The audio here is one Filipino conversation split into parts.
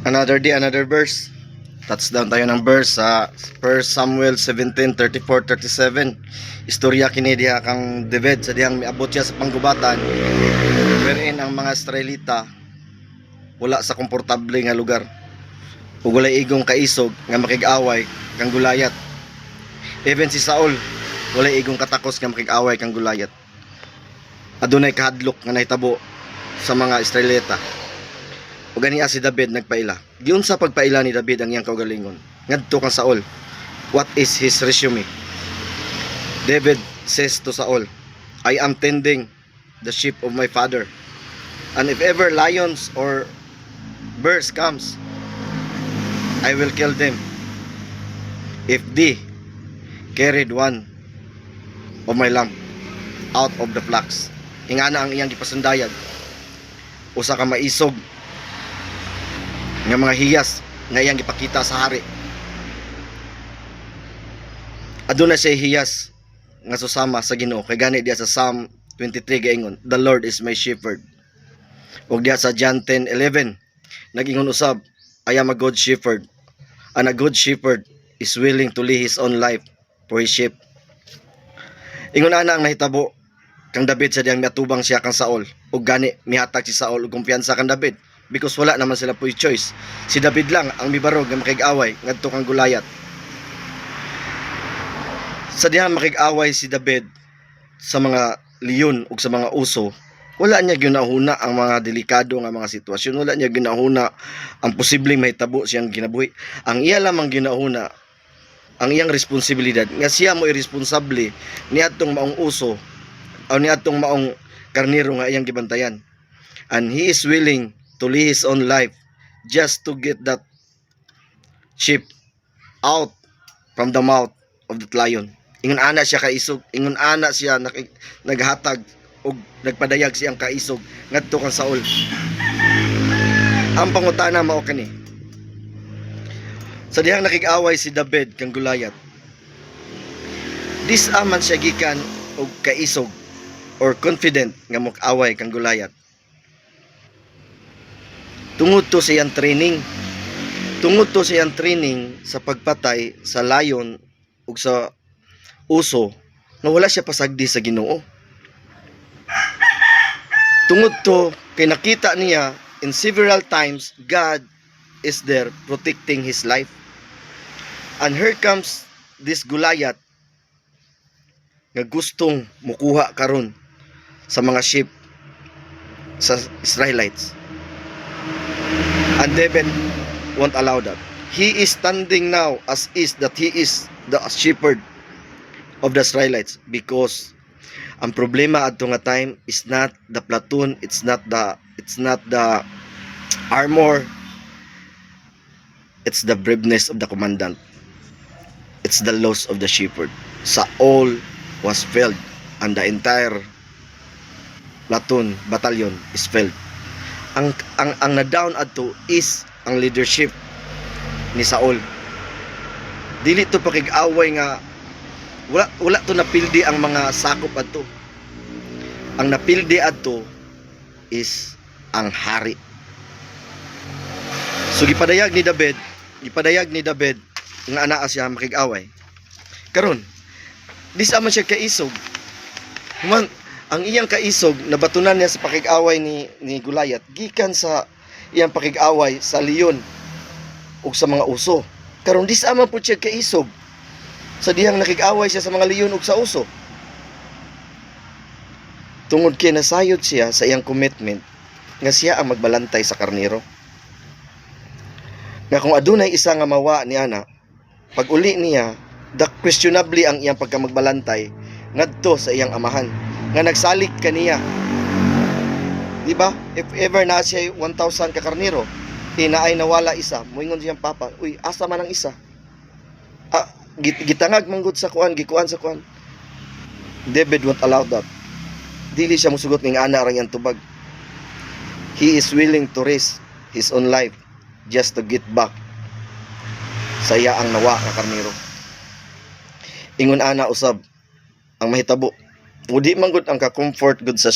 Another day, another verse. Touchdown tayo ng verse sa 1 Samuel 17:34-37. Istorya kini diha kang David sa dihang miabot siya sa panggubatan wherein ang mga Israelita wala sa komportable nga lugar. Ug walay igong kaisog nga makig-away kang Gulayat. Even si Saul walay igong katakos nga makig-away kang Gulayat. Adunay kahadlok nga nahitabo sa mga Israelita. O ganiya si David nagpaila. Giun sa pagpaila ni David ang iyang kaugalingon. Ngadto kang Saul. What is his resume? David says to Saul, I am tending the sheep of my father. And if ever lions or bears comes, I will kill them. If they carried one of my lamb out of the flocks. Ingana ang iyang gipasundayag. Usa ka maisog nga mga hiyas nga iyang gipakita sa hari. Aduna siya hiyas nga susama sa Ginoo kay gani diya sa Psalm 23 gaingon, the Lord is my shepherd. Ug diya sa John 10:11 nagingon usab, I am a good shepherd, and a good shepherd is willing to lay his own life for his sheep. Ingon ana ang nahitabo kang David sa diyang miatubang siya kang Saul, ug gani mihatag si Saul og kumpiyansa kang David. Because wala naman sila po choice. Si David lang ang mibarog nga makig-away ngadto kang Gulayat. Sa diha makig-away si David sa mga leon ug sa mga uso, wala niya ginahuna ang mga delikado nga mga sitwasyon. Wala niya ginahuna ang posibleng mahitabo siyang kinabuhi. Ang iya lamang ginahuna ang iyang responsibilidad nga siya mo irresponsable niadtong maong uso o niadtong maong karnero nga iyang gibantayan. And he is willing to lay his own life just to get that sheep out from the mouth of that lion. Ingon ana siya kaisog, ingon ana siya naghatag og nagpadayag siyang kaisog ngadto kang Saul. Ang pangutana mao kani. Sa dihang nakig-away si David kang Gulayat, dis-aman siya gikan og kaisog or confident nga mok-away kang Gulayat. Tungod to sa iyang training. Tungod to sa iyang training sa pagpatay sa layon ug sa uso na wala siya pasagdi sa Ginoo. Tungod to kay nakita niya in several times God is there protecting his life. And here comes this Gulayat nga gustong mukuha karon sa mga sheep sa Israelites. And David won't allow that. He is standing now as is that he is the shepherd of the Israelites, because ang problema adto nga time is not the platoon, it's not the armor, it's the braveness of the commandant, it's the loss of the shepherd. Saul was failed and the entire platoon, battalion is failed. Ang na-down adto is ang leadership ni Saul. Dili to pakig-away nga wala to napildi ang mga sakop adto. Ang napildi adto is ang hari. So gipadayag ni David nga anaa siya makig-away. Karon dis-aman siya kaisog. Human ang iyang kaisog nabatunan niya sa pakig-away ni Gulayat gikan sa iyang pakig-away sa leon ug sa mga uso. Karon dis-aman po siya kaisog sa dihang nakig-away siya sa mga leon ug sa uso. Tungod kay nasayod siya sa iyang commitment nga siya ang magbalantay sa karnero. Nga kung adunay isa nga mawa ni ana, pag uli niya, questionably ang iyang pagkamagbalantay ngadto sa iyang amahan nga nagsalik kaniya. Di ba? If ever na siya 1,000 ka karnero, ay nawala isa, moingon siyang papa, uy, asa man ang isa? Gitangag manggod sa kuan, gikuan sa kuan. David won't allow that. Dili siya musugot ning ana ra yang tubag. He is willing to risk his own life just to get back sa iya ang nawa nga karnero. Ingon ana usab ang mahitabo. Udi man gud ang ka-comfort gud sa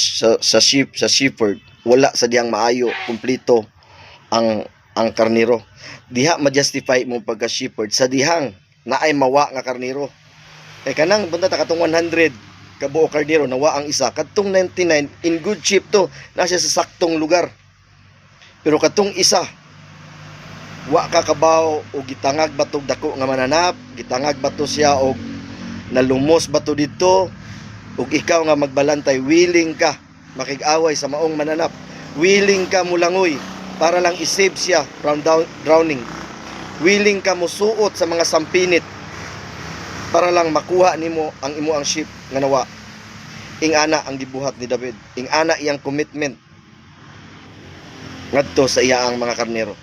shepherd, wala sa diyang maayo, kumplito ang ang karniro. Diha ma-justify mo pagka-shepherd sa dihang naay mawa nga karniro. Kay kanang punta ta katong 100 kabuo karniro nawa ang isa, katong 99 in good shape to, na siya sa saktong lugar. Pero katong isa wa ka kabaw o gitangag batog dako nga mananap, gitangag bato siya og nalumos bato dito, ug ikaw nga magbalantay, willing ka makig-away sa maong mananap, willing ka mulangoy para lang isave siya from drowning, willing ka musuot sa mga sampinit para lang makuha nimo ang imo ang ship nga nawa. Ingana ang gibuhat ni David, ingana iyang commitment ngadto sa iyaang mga karnero.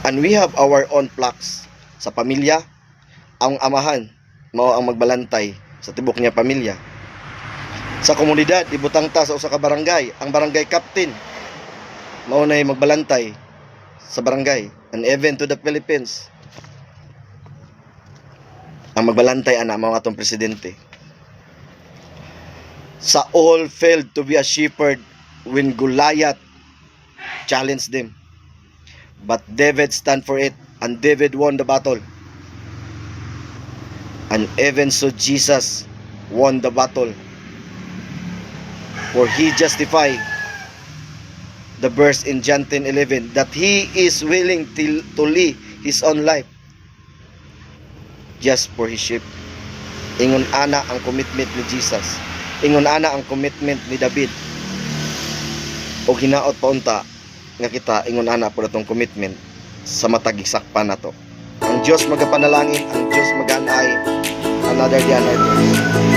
And we have our own flocks. Sa pamilya, ang amahan mao ang magbalantay sa tibok niya pamilya. Sa komunidad, ibutang ta sa usa ka barangay, ang barangay captain mao nay magbalantay sa barangay. And even to the Philippines, ang magbalantay ana mao atong presidente. Saul failed to be a shepherd when Goliath challenged them. But David stand for it, and David won the battle. And even so Jesus won the battle. For he justified the verse in John 10:11 that he is willing to live his own life just for his sheep. Ingon ana ang commitment ni Jesus. Ingon ana ang commitment ni David. O hinaot pa unta nga kita ingon ana po natong commitment sa matag sakpan nato. Ang Dios magapanalangin, ang Dios maganay. Another day, another day.